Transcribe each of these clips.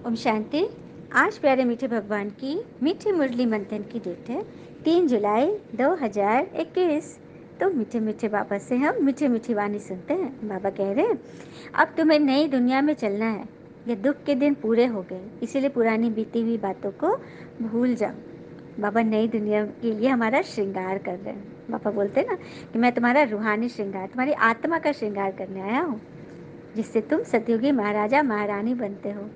ओम शांति। आज प्यारे मीठे भगवान की मीठी मुरली मंथन की डेट है 3 जुलाई 2021। तो मीठे मीठे बाबा से हम मीठी मीठी वाणी सुनते हैं। बाबा कह रहे हैं, अब तुम्हें नई दुनिया में चलना है। ये दुख के दिन पूरे हो गए, इसीलिए पुरानी बीती हुई बातों को भूल जाओ। बाबा नई दुनिया के लिए हमारा श्रृंगार कर रहे हैं। बाबा बोलते हैं ना कि मैं तुम्हारा रूहानी श्रृंगार, तुम्हारी आत्मा का श्रृंगार करने आया हूँ, जिससे तुम सतयुगी महाराजा महारानी बनते हो।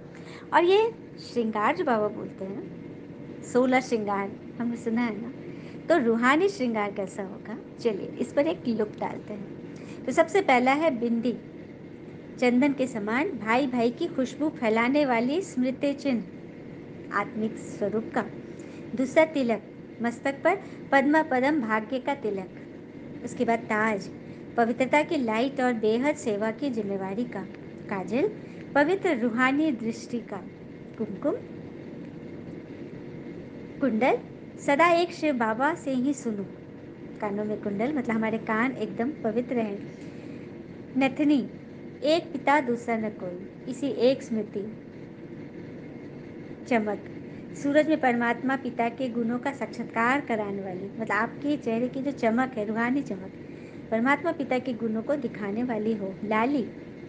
और ये श्रृंगार जो बाबा बोलते हैं, 16 श्रृंगार हमने सुना है ना, तो रूहानी श्रृंगार कैसा होगा, चलिए इस पर एक लुक डालते हैं। तो सबसे पहला है बिंदी, चंदन के समान भाई भाई की खुशबू फैलाने वाली स्मृति चिन्ह आत्मिक स्वरूप का। दूसरा तिलक, मस्तक पर पद्मा पदम भाग्य का तिलक। उसके बाद ताज, पवित्रता की लाइट और बेहद सेवा की जिम्मेवारी का। काजल, पवित्र रूहानी दृष्टि का। कुमकुम, कुंडल, सदा एक शिव बाबा से ही सुनो। कानों में कुंडल मतलब हमारे कान एकदम पवित्र हैं। नथनी, एक पिता दूसरा न कोई, इसी एक स्मृति। चमक, सूरज में परमात्मा पिता के गुणों का साक्षात्कार कराने वाली, मतलब आपके चेहरे की जो चमक है, रूहानी चमक, परमात्मा पिता के गुणों को दिखाने वाली हो। लाली,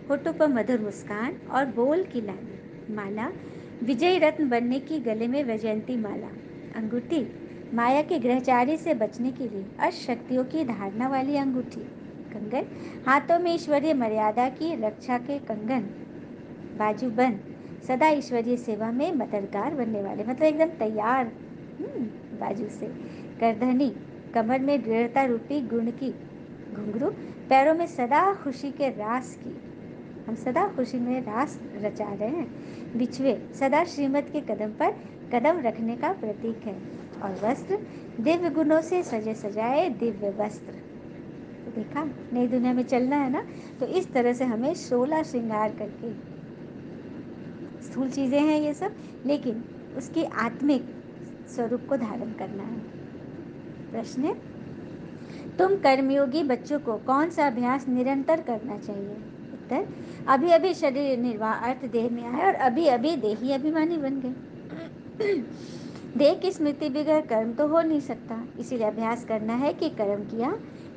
होठों पर मधुर मुस्कान और बोल की लाली। माला, विजय रत्न बनने की गले में वैजयंती माला। अंगूठी, माया के ग्रहचारी से बचने के लिए अष्टशक्तियों की धारणा वाली अंगूठी। कंगन, हाथों में ईश्वरीय मर्यादा की रक्षा के कंगन। बाजूबंद, सदा ईश्वरीय सेवा में मददगार बनने वाले, मतलब एकदम तैयार बाजू से। करधनी, कमर में दृढ़ता रूपी गुण की। घुंघरू, पैरों में सदा खुशी के रास की, हम सदा खुशी में रास रचा रहे हैं। बिछुए, सदा श्रीमत के कदम पर कदम रखने का प्रतीक है। और वस्त्र, दिव्य गुणों से सजे सजाए दिव्य वस्त्र। तो देखा, नई दुनिया में चलना है ना, तो इस तरह से हमें 16 श्रृंगार करके, स्थूल चीज़ें हैं ये सब, लेकिन उसकी आत्मिक स्वरूप को धारण करना है। प्रश्न, तुम कर्मयोगी बच्चों को कौन सा अभ्यास निरंतर करना चाहिए? उत्तर, अभी अभी शरीर निर्वाह अर्थ देह में आए और अभी अभी देही अभिमानी बन गए। देह की स्मृति बगैर कर्म तो हो नहीं सकता, इसीलिए अभ्यास करना है कि कर्म किया,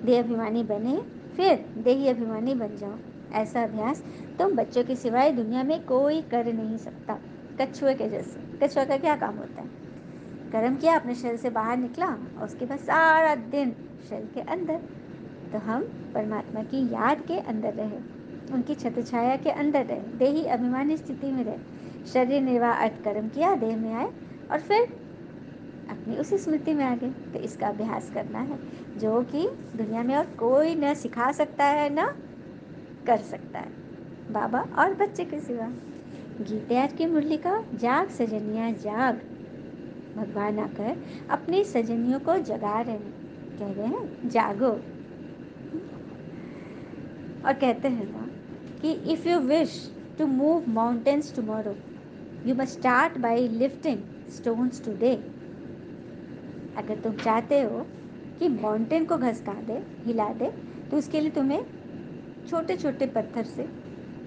देह अभिमानी बने, फिर देही अभिमानी बन जाओ। ऐसा अभ्यास तुम बच्चों के सिवाय दुनिया में कोई कर नहीं सकता। कछुए के जैसे, कछुआ का क्या काम होता है? कर्म किया, अपने शरीर से बाहर निकला और उसके बाद सारा दिन शरीर के अंदर। तो हम परमात्मा की याद के अंदर रहे, उनकी छत्र छाया के अंदर रहे, देही अभिमानी स्थिति में रहे, शरीर निर्वाह अर्थ कर्म किया, देह में आए और फिर अपनी उसी स्मृति में आ गए। तो इसका अभ्यास करना है, जो कि दुनिया में और कोई न सिखा सकता है न कर सकता है, बाबा और बच्चे के सिवा। गीते आज की मुरली का, जाग सजनिया जाग। भगवान आकर अपनी सजनियों को जगा रहे हैं, कह रहे हैं जागो। और कहते हैं ना कि if you wish to move mountains tomorrow, you must start by lifting stones today. अगर तुम चाहते हो कि माउंटेन को घसका दे, हिला दे, तो उसके लिए तुम्हें छोटे छोटे पत्थर से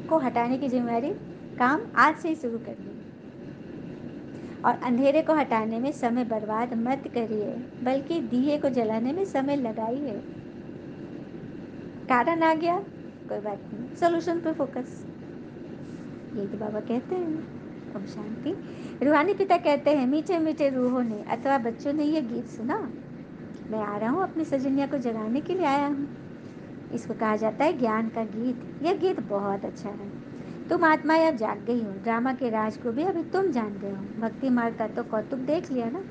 को हटाने की जिम्मेदारी, काम आज से ही शुरू करनी है। और अंधेरे को हटाने में समय बर्बाद मत करिए, बल्कि दिए को जलाने में समय लगाइए। कारण आ गया, कोई बात नहीं, सोल्यूशन पे फोकस, यही तो बाबा कहते हैं। ओम शांति। रूहानी पिता कहते हैं, मीठे मीठे रूहों ने अथवा बच्चों ने ये गीत सुना, मैं आ रहा हूँ अपनी सजनिया को जगाने के लिए आया हूँ। इसको कहा जाता है ज्ञान का गीत। यह गीत बहुत अच्छा है। तुम आत्माएं अब जाग गई हो, ड्रामा के राज को भी अभी तुम जान गए हो। भक्ति मार्ग का तो कौतुक देख लिया ना,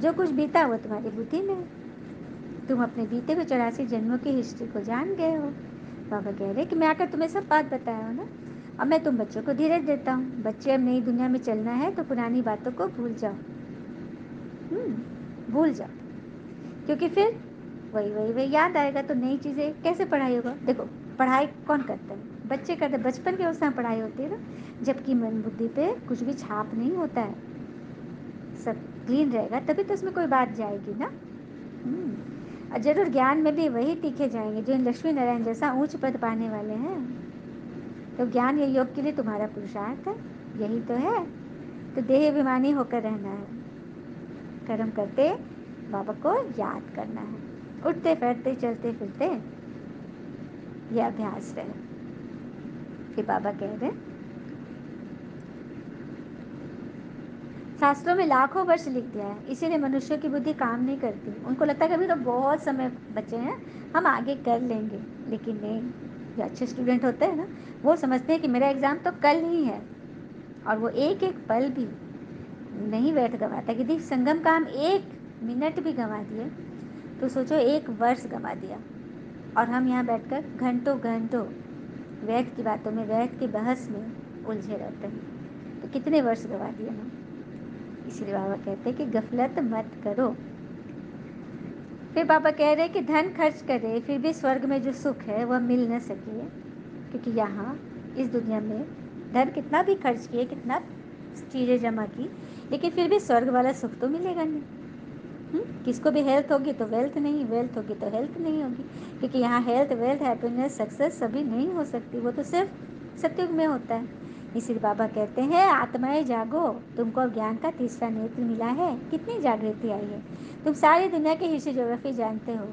जो कुछ बीता वो तुम्हारी बुद्धि में है। तुम अपने बीते हुए 84 जन्मों की हिस्ट्री को जान गए हो। बाबा कह रहे कि मैं आकर तुम्हें सब बात बताया हूँ ना। अब मैं तुम बच्चों को धीरज देता हूँ। बच्चे, अब नई दुनिया में चलना है तो पुरानी बातों को भूल जाओ, भूल जाओ, क्योंकि फिर वही वही वही याद आएगा। तो नई चीज़ें कैसे पढ़ाई होगा? देखो, पढ़ाई कौन करता है? बच्चे करते हैं। बचपन की अवस्था में पढ़ाई होती है ना, जबकि मन बुद्धि पे कुछ भी छाप नहीं होता है, सब क्लीन रहेगा, तभी तो उसमें कोई बात जाएगी ना। और जरूर ज्ञान में भी वही तीखे जाएंगे जो इन लक्ष्मी नारायण जैसा ऊंच पद पाने वाले हैं। तो ज्ञान या योग के लिए तुम्हारा पुरुषार्थ है, यही तो है। तो देह अभिमानी होकर रहना है, कर्म करते बाबा को याद करना है, उठते बैठते चलते फिरते ये अभ्यास रहे। फिर बाबा कह रहे शास्त्रों में लाखों वर्ष लिख दिया है, इसीलिए मनुष्यों की बुद्धि काम नहीं करती। उनको लगता है कि अभी तो बहुत समय बचे हैं, हम आगे कर लेंगे। लेकिन नहीं, जो अच्छे स्टूडेंट होते हैं ना, वो समझते हैं कि मेरा एग्ज़ाम तो कल ही है, और वो एक एक पल भी नहीं व्यर्थ गंवाता। यदि संगम का हम 1 मिनट भी गंवा दिए तो सोचो 1 वर्ष गंवा दिया। और हम यहाँ बैठकर घंटों घंटों व्यर्थ की बातों में, व्यर्थ की बहस में उलझे रहते हैं, तो कितने वर्ष गंवा दिए हम। इसलिए बाबा कहते हैं कि गफलत मत करो। फिर बाबा कह रहे हैं कि धन खर्च करे फिर भी स्वर्ग में जो सुख है वह मिल न सके, क्योंकि यहाँ इस दुनिया में धन कितना भी खर्च किए, कितना चीज़ें जमा की, लेकिन फिर भी स्वर्ग वाला सुख तो मिलेगा नहीं। किसको भी हेल्थ होगी तो वेल्थ नहीं, वेल्थ होगी तो हेल्थ नहीं होगी, क्योंकि यहाँ हेल्थ, वेल्थ, हैप्पीनेस, सक्सेस सभी नहीं हो सकती, वो तो सिर्फ सतयुग में होता है। इसलिए बाबा कहते हैं आत्माएं जागो, तुमको अब ज्ञान का तीसरा नेत्र मिला है। कितनी जागृति आई है, तुम सारी दुनिया की हिस्ट्री ज्योग्राफी जानते हो।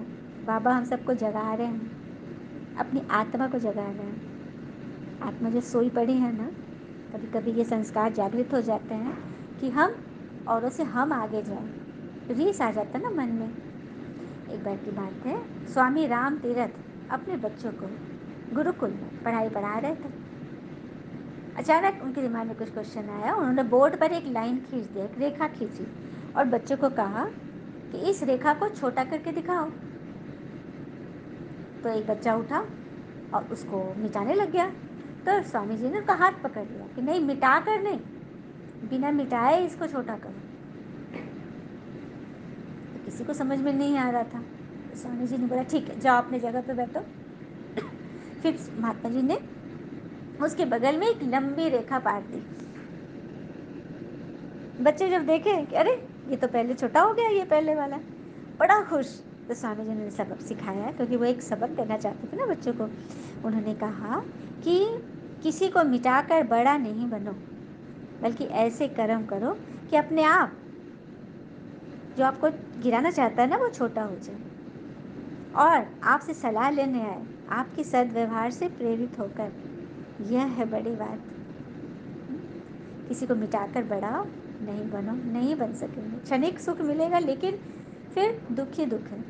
बाबा हम सबको जगा रहे हैं, अपनी आत्मा को जगा रहे हैं। आत्मा जो सोई पड़ी है ना, कभी कभी ये संस्कार जागृत हो जाते हैं कि हम औरों से हम आगे जाएं, रीस आ जाता है ना मन में। एक बार की बात है, स्वामी राम तीरथ अपने बच्चों को गुरुकुल में पढ़ाई पढ़ा रहे थे। अचानक उनके दिमाग में कुछ क्वेश्चन आया। उन्होंने बोर्ड पर एक लाइन खींच दी, एक रेखा खींची, और बच्चों को कहा कि इस रेखा को छोटा करके दिखाओ। तो एक बच्चा उठा और उसको मिटाने लग गया। तो स्वामी जी ने उसका हाथ पकड़ लिया कि नहीं, मिटा कर नहीं, बिना मिटाए इसको छोटा करो। तो किसी को समझ में नहीं आ रहा था। तो स्वामी जी ने बोला ठीक है, जाओ अपने जगह पे बैठो। फिर महात्मा जी ने उसके बगल में एक लंबी रेखा पार दी। बच्चे जब देखे कि अरे ये तो पहले छोटा हो गया, ये पहले वाला, बड़ा खुश। तो स्वामी जी ने सबक सिखाया, क्योंकि वो एक सबक देना चाहते थे ना बच्चों को। उन्होंने कहा कि किसी को मिटाकर बड़ा नहीं बनो, बल्कि ऐसे कर्म करो कि अपने आप जो आपको गिराना चाहता है ना वो छोटा हो जाए, और आपसे सलाह लेने आए आपके सद्व्यवहार से प्रेरित होकर। यह है बड़ी बात। किसी को मिटाकर बड़ा नहीं बनो, नहीं बन सकेंगे। क्षणिक सुख मिलेगा, लेकिन फिर दुख ही दुख है।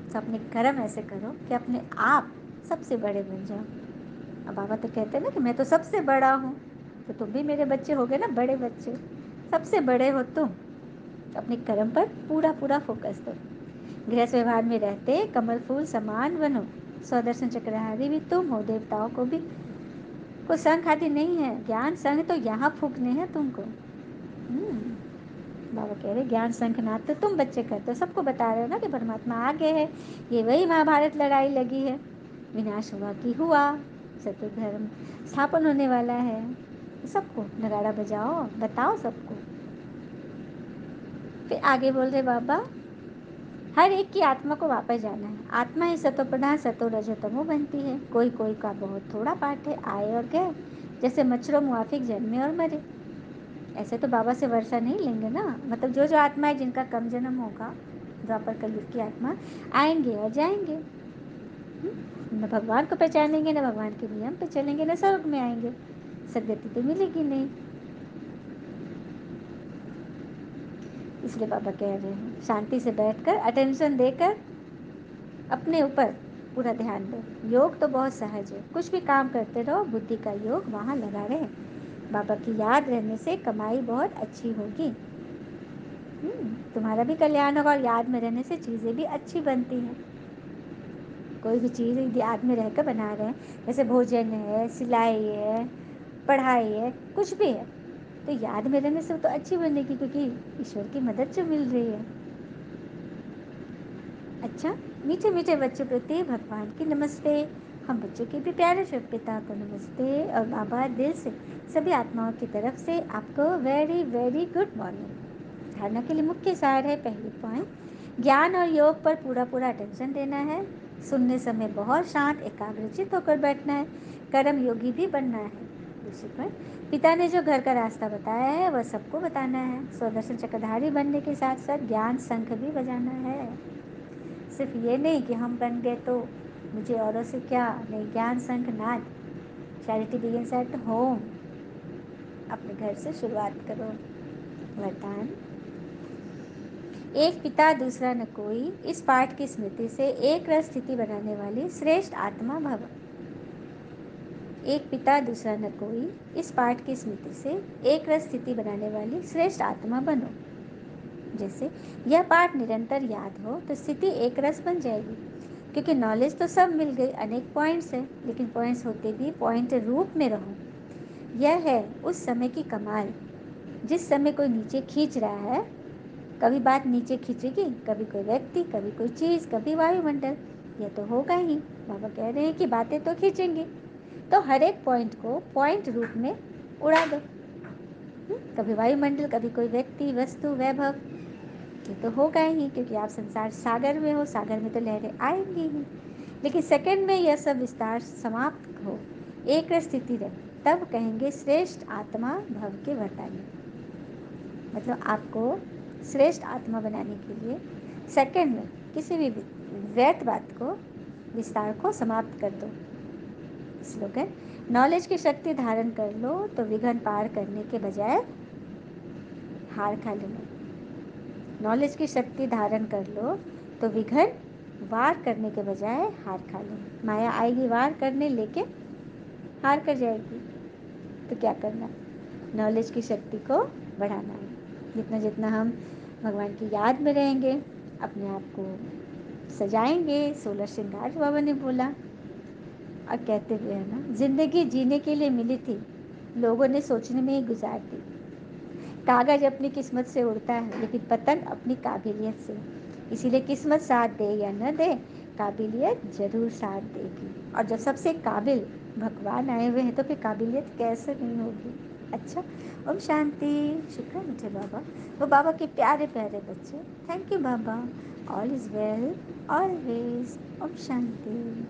तो अपने कर्म ऐसे करो कि अपने आप सबसे बड़े बन जाओ। अब बाबा तो कहते हैं ना कि मैं तो सबसे बड़ा हूँ, तो तुम भी मेरे बच्चे हो गए ना, बड़े बच्चे, सबसे बड़े हो तुम। तो अपने कर्म पर पूरा पूरा फोकस दो। गृहस्थ व्यवहार में रहते कमल फूल समान बनो। स्वदर्शन चक्रधारी भी तुम हो, देवताओं को भी कोई संग खाती नहीं है। ज्ञान संग तो यहाँ फूकने हैं तुमको। बाबा कह रहे ज्ञान संग नाथ तो तुम बच्चे करते हो, सबको बता रहे हो ना कि परमात्मा आगे है, ये वही महाभारत लड़ाई लगी है, विनाश हुआ कि हुआ, सत्य धर्म स्थापन होने वाला है। सबको नगाड़ा बजाओ, बताओ सबको। फिर आगे बोल रहे बाबा, हर एक की आत्मा को वापस जाना है। आत्मा ही सतो प्रधान सतो रजोतमो बनती है। कोई कोई का बहुत थोड़ा पाठ है, आए और गए, जैसे मच्छरों मुआफिक जन्मे और मरे। ऐसे तो बाबा से वर्षा नहीं लेंगे ना। मतलब जो जो आत्माएं जिनका कम जन्म होगा, द्वापर कलयुग की आत्मा, आएंगे और जाएंगे। न भगवान को पहचानेंगे, न भगवान के नियम पे चलेंगे, न स्वर्ग में आएंगे। सदगति तो मिलेगी नहीं। इसलिए बाबा कह रहे हैं शांति से बैठकर, अटेंशन देकर अपने ऊपर पूरा ध्यान दो। योग तो बहुत सहज है, कुछ भी काम करते रहो, बुद्धि का योग वहाँ लगा रहे। बाबा की याद रहने से कमाई बहुत अच्छी होगी। तुम्हारा भी कल्याण होगा, और याद में रहने से चीज़ें भी अच्छी बनती हैं। कोई भी चीज़ याद में रहकर बना रहे हैं, जैसे भोजन है, सिलाई है, पढ़ाई है, कुछ भी है, तो याद में रहने से तो अच्छी बनेगी, क्योंकि ईश्वर की मदद जो मिल रही है। अच्छा, मीठे मीठे बच्चों प्रति भगवान की नमस्ते। हम बच्चों के भी प्यारे से पिता को नमस्ते। और बाबा दिल से सभी आत्माओं की तरफ से आपको वेरी वेरी गुड मॉर्निंग। धारणा के लिए मुख्य सार है, पहली पॉइंट, ज्ञान और योग पर पूरा पूरा अटेंशन देना है। सुनने समय बहुत शांत एकाग्रचित होकर बैठना है। कर्म योगी भी बनना है। शुक्र। पिता ने जो घर का रास्ता बताया है वह सबको बताना है। स्वदर्शन चक्रधारी बनने के साथ साथ ज्ञान शंख भी बजाना है। सिर्फ ये नहीं कि हम बन गए तो मुझे औरों से क्या, नहीं, ज्ञान शंख नाद। Charity begins at home. अपने घर से शुरुआत करो। वरदान। एक पिता दूसरा न कोई, इस पाठ की स्मृति से एक रस स्थिति बनाने वाली श्रेष्ठ आत्मा भव। एक पिता दूसरा न कोई, इस पाठ की स्मृति से एक रस स्थिति बनाने वाली श्रेष्ठ आत्मा बनो। जैसे यह पाठ निरंतर याद हो तो स्थिति एक रस बन जाएगी, क्योंकि नॉलेज तो सब मिल गई, अनेक पॉइंट्स है, लेकिन पॉइंट्स होते भी पॉइंट रूप में रहो। यह है उस समय की कमाल। जिस समय कोई नीचे खींच रहा है, कभी बात नीचे खींचेगी, कभी कोई व्यक्ति, कभी कोई चीज़, कभी वायुमंडल, यह तो होगा ही। बाबा कह रहे हैं कि बातें तो खींचेंगी, तो हर एक पॉइंट को पॉइंट रूप में उड़ा दो। कभी वायुमंडल, कभी कोई व्यक्ति, वस्तु, वैभव, ये तो होगा ही, क्योंकि आप संसार सागर में हो, सागर में तो लहरें आएंगी ही। लेकिन सेकंड में यह सब विस्तार समाप्त हो, एक स्थिति रहे, तब कहेंगे श्रेष्ठ आत्मा भव के वरदान में। मतलब आपको श्रेष्ठ आत्मा बनाने के लिए सेकंड में किसी भी व्यर्थ बात को, विस्तार को समाप्त कर दो। स्लोगन। नॉलेज की शक्ति धारण कर लो तो विघ्न पार करने के बजाय हार खा लेना। नॉलेज की शक्ति धारण कर लो तो विघ्न वार करने के बजाय हार खा लेना। माया आएगी वार करने, लेके हार कर जाएगी। तो क्या करना? नॉलेज की शक्ति को बढ़ाना है। जितना जितना हम भगवान की याद में रहेंगे, अपने आप को सजाएंगे। 16 श्रृंगार बाबा ने बोला, और कहते भी है ना, जिंदगी जीने के लिए मिली थी, लोगों ने सोचने में ही गुजार दी। कागज अपनी किस्मत से उड़ता है, लेकिन पतंग अपनी काबिलियत से। इसीलिए किस्मत साथ दे या न दे, काबिलियत जरूर साथ देगी। और जब सबसे काबिल भगवान आए हुए हैं तो फिर काबिलियत कैसे नहीं होगी। अच्छा, ओम शांति। शुक्र मीठे बाबा, वो बाबा के प्यारे प्यारे बच्चे। थैंक यू बाबा। All is well always. ओम शांति।